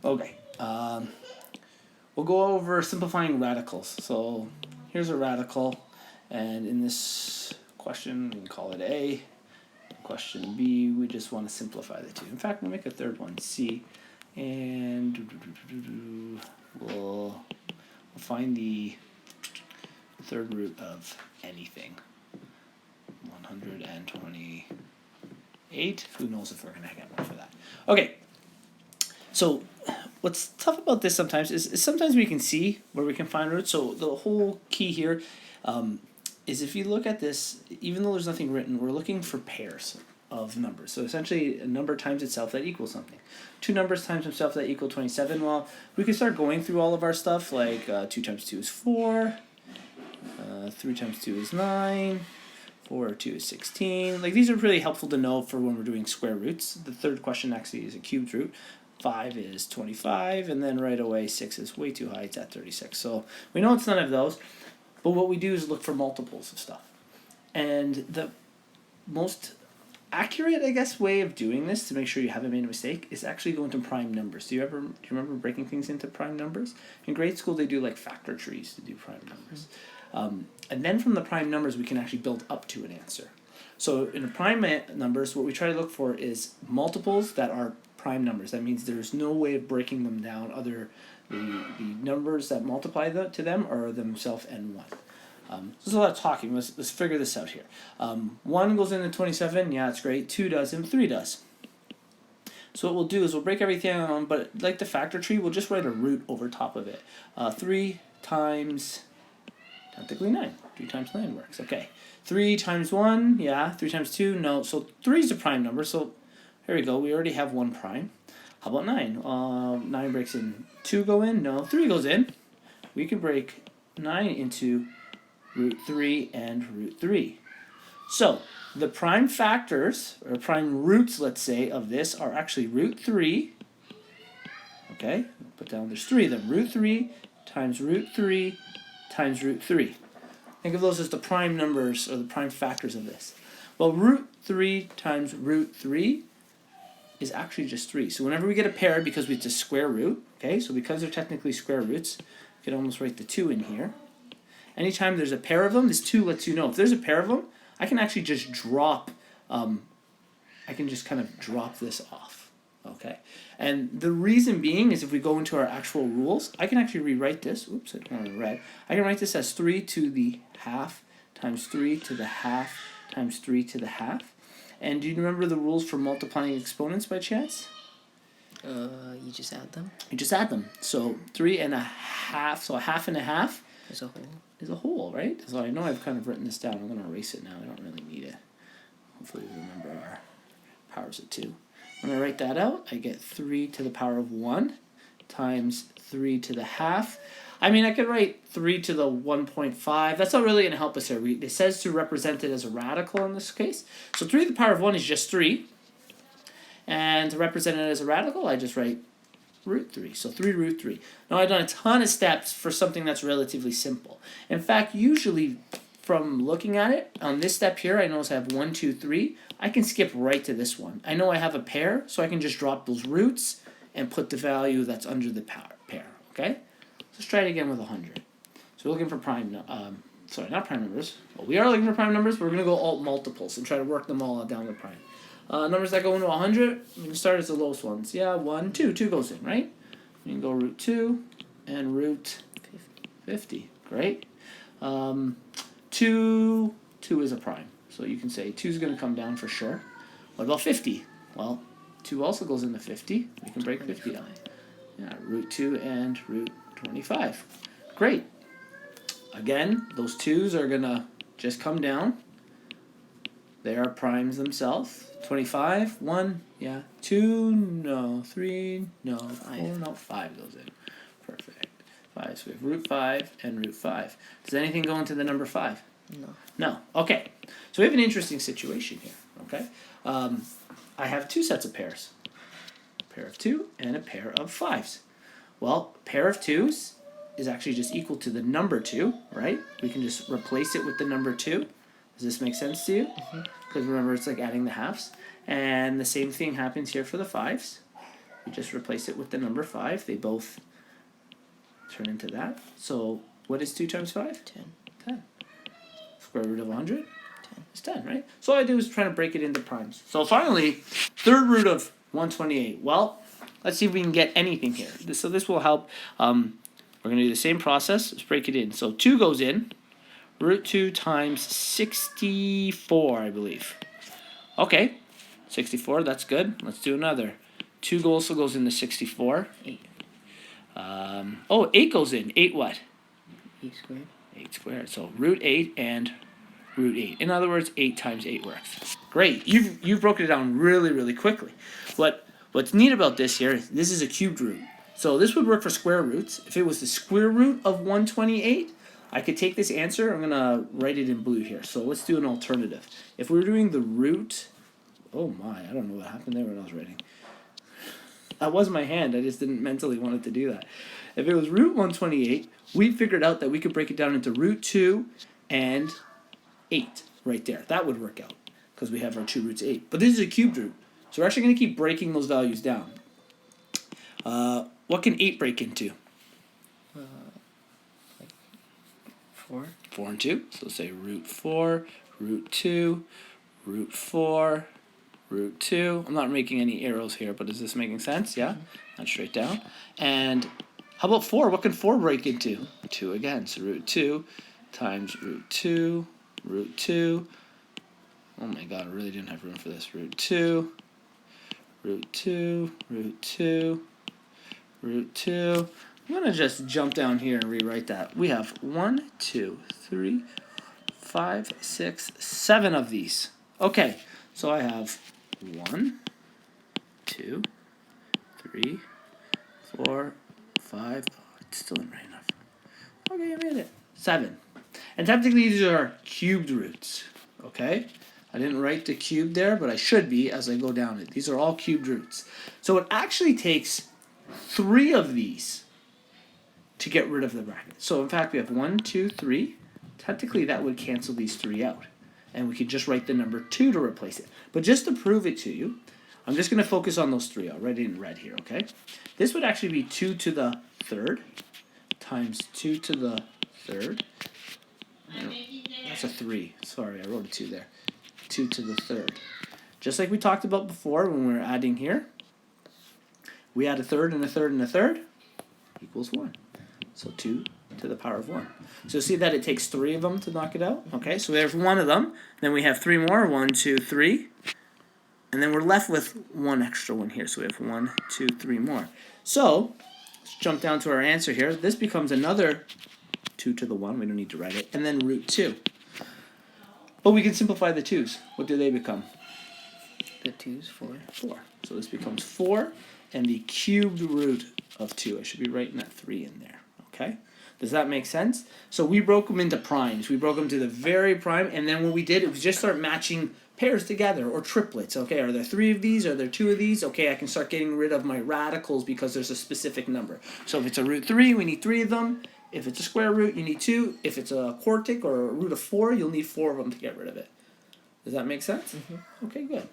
Okay. We'll go over simplifying radicals. So here's a radical, and in this question, we can call it A. Question B, we just want to simplify the two. In fact, we'll make a third one, C, and we'll find the third root of anything. 128. Who knows if we're going to get one for that. Okay. So what's tough about this sometimes is sometimes we can see where we can find roots. So the whole key here is if you look at this, even though there's nothing written, we're looking for pairs of numbers. So essentially a number times itself that equals something. Two numbers times themselves that equal 27. Well, we can start going through all of our stuff, like 2 times 2 is 4, 3 times 2 is 9, 4 or 2 is 16. Like, these are really helpful to know for when we're doing square roots. The third question actually is a cubed root. 5 is 25, and then right away 6 is way too high, it's at 36. So we know it's none of those, but what we do is look for multiples of stuff. And the most accurate, I guess, way of doing this to make sure you haven't made a mistake is actually going to prime numbers. Do you remember breaking things into prime numbers? In grade school, they do like factor trees to do prime numbers. And then from the prime numbers, we can actually build up to an answer. So in the prime numbers, what we try to look for is multiples that are prime numbers. That means there's no way of breaking them down other the numbers that multiply to them are themselves n1. There's a lot of talking. Let's figure this out here. 1 goes into 27. Yeah, it's great. 2 does, and 3 does. So what we'll do is we'll break everything down, but like the factor tree, we'll just write a root over top of it. 3 times, technically 9. 3 times 9 works. Okay. 3 times 1, yeah. 3 times 2, no. So 3 is a prime number, so here we go. We already have 1 prime. How about 9? 9 breaks in. 2 go in? No. 3 goes in. We can break 9 into root 3 and root 3. So the prime factors, or prime roots, let's say, of this are actually root 3. Okay, put down there's 3 of them. Root 3 times root 3 times root 3. Think of those as the prime numbers, or the prime factors of this. Well, root 3 times root 3 is actually just 3. So whenever we get a pair, because it's a square root, okay, so because they're technically square roots, you can almost write the 2 in here. Anytime there's a pair of them, this 2 lets you know. If there's a pair of them, I can actually just drop, I can just kind of drop this off, okay? And the reason being is if we go into our actual rules, I can actually rewrite this. Oops, I don't want to read. I can write this as 3 to the half times 3 to the half times 3 to the half. And do you remember the rules for multiplying exponents by chance? You just add them? You just add them. So 3 and a half, so a half and a half is a whole. Is a whole, right? So I know I've kind of written this down. I'm going to erase it now. I don't really need it. Hopefully we remember our powers of 2. When I write that out, I get 3 to the power of 1 times 3 to the half. I mean, I could write 3 to the 1.5. That's not really going to help us here. It says to represent it as a radical in this case. So 3 to the power of 1 is just 3. And to represent it as a radical, I just write root 3. So 3 root 3. Now I've done a ton of steps for something that's relatively simple. In fact, usually from looking at it, on this step here, I notice I have 1, 2, 3. I can skip right to this one. I know I have a pair, so I can just drop those roots and put the value that's under the pair. Okay? Let's try it again with 100. So we're looking for prime, not prime numbers. Well, we are looking for prime numbers, but we're going to go alt multiples and try to work them all down to prime. Numbers that go into 100, we can start as the lowest ones. Yeah, 1, 2. 2 goes in, right? You can go root 2 and root 50. Great. 2 is a prime. So you can say 2 is going to come down for sure. What about 50? Well, 2 also goes into 50. We can break 50 down. Yeah, root 2 and root 25. Great. Again, those 2's are going to just come down. They are primes themselves. 25, 1, yeah. 2, no. 3, no. 4, no. 5 goes in. Perfect. 5, so we have root 5 and root 5. Does anything go into the number 5? No. No. Okay. So we have an interesting situation here. Okay. I have 2 sets of pairs. A pair of 2 and a pair of 5s. Well, a pair of 2's is actually just equal to the number 2, right? We can just replace it with the number 2. Does this make sense to you? Because remember, it's like adding the halves. And the same thing happens here for the 5s. we just replace it with the number 5. They both turn into that. So what is 2 times 5? 10. 10. Square root of 100? 10. It's 10, right? So all I do is try to break it into primes. So finally, third root of 128. Well, let's see if we can get anything here. So this will help. We're going to do the same process. Let's break it in. So 2 goes in. Root 2 times 64, I believe. Okay, 64, that's good. Let's do another. 2 also goes into 64. 8. 8 goes in. 8 what? 8 squared. 8 squared. So root 8 and root 8. In other words, 8 times 8 works. Great. You've broken it down really, really quickly. What's neat about this here, this is a cubed root. So this would work for square roots. If it was the square root of 128, I could take this answer. I'm going to write it in blue here. So let's do an alternative. If we were doing the root, oh my, I don't know what happened there when I was writing. That was my hand. I just didn't mentally want it to do that. If it was root 128, we figured out that we could break it down into root 2 and 8 right there. That would work out because we have our 2 roots 8. But this is a cubed root. So we're actually going to keep breaking those values down. What can 8 break into? 4. 4 and 2. So say root 4, root 2, root 4, root 2. I'm not making any arrows here, but is this making sense? Yeah? Not straight down. And how about 4? What can 4 break into? 2 again. So root 2 times root 2, root 2. Oh my god, I really didn't have room for this. Root 2, root 2, root 2, root 2. I'm going to just jump down here and rewrite that. We have 1, 2, 3, 5, 6, 7 of these. Okay, so I have 1, 2, 3, 4, 5. Oh, it's still not right enough. Okay, I made it. 7. And technically these are cubed roots. Okay? I didn't write the cube there, but I should be as I go down it. These are all cubed roots. So it actually takes 3 of these to get rid of the bracket. So in fact we have 1, 2, 3. Technically that would cancel these 3 out. And we could just write the number 2 to replace it. But just to prove it to you, I'm just going to focus on those 3. I'll write it in red here, okay? This would actually be 2 to the 3rd times 2 to the 3rd. That's a 3. Sorry, I wrote a 2 there. 2 to the 3rd. Just like we talked about before when we were adding here. We add a 3rd and a 3rd and a 3rd equals 1. So 2 to the power of 1. So see that it takes 3 of them to knock it out? Okay, so there's 1 of them. Then we have 3 more. 1, 2, 3. And then we're left with 1 extra one here. So we have 1, 2, 3 more. So let's jump down to our answer here. This becomes another 2 to the 1. We don't need to write it. And then root 2. But we can simplify the 2's. What do they become? The 2's 4. 4. So this becomes 4. And the cubed root of 2. I should be writing that 3 in there. Okay? Does that make sense? So we broke them into primes. We broke them to the very prime, and then what we did was just start matching pairs together, or triplets. Okay, are there 3 of these? Are there 2 of these? Okay, I can start getting rid of my radicals because there's a specific number. So if it's a root 3, we need 3 of them. If it's a square root, you need 2. If it's a quartic or a root of 4, you'll need 4 of them to get rid of it. Does that make sense? Mm-hmm. Okay, good.